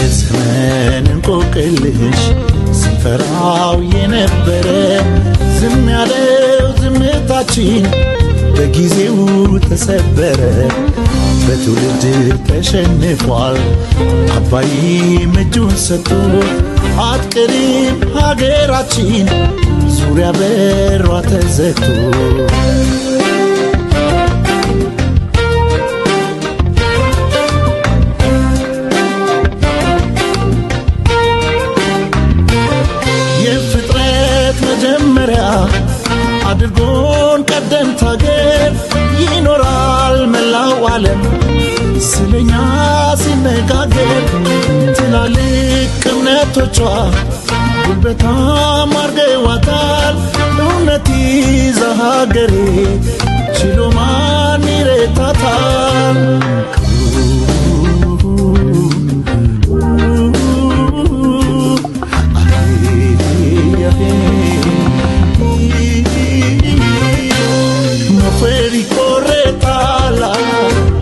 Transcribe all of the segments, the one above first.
የዘመን እንቆቅልሽ ሲፈራው የነበረ ዝም ያለው ዝምታችን በጊዜው ተሰበረ። በትውልድ ተሸንፏል አባይም እጁን ሰጥቶ አትቀርም ሀገራችን ዙሪያ በሯ ተዘግቶ። የፍጥረት መጀመሪያ አድርጎን ቀደምት ሀገር ይኖራል መላው ዓለም ስለኛ ሲነጋገር። ትላልቅ እምነቶቿ ጉልበታም አርገዋታል። እውነት ይዛ ሀገሬ ችሎ ማን ይረታታል? ሞፈር ይቆረጣል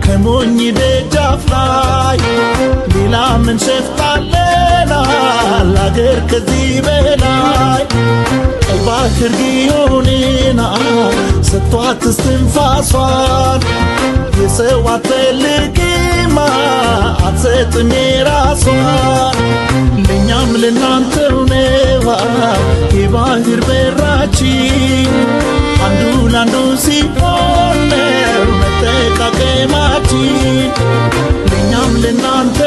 ከሞኝ ደጃፍ ላይ ሌላ ምን ሸፍታለና አገር ከዚህ በላይ። ቀይ ባህር ጊዮንና ሰጥቷት እስትንፋሷን የሰው አትፈልግማ አትሰጥም የራሷን። ለእኛም ለናንተው ነዋ የባህር በራችን አንዱ ላንዱ ሲሆን ነው መጠቃቀማችን። ለእኛም ለናንተ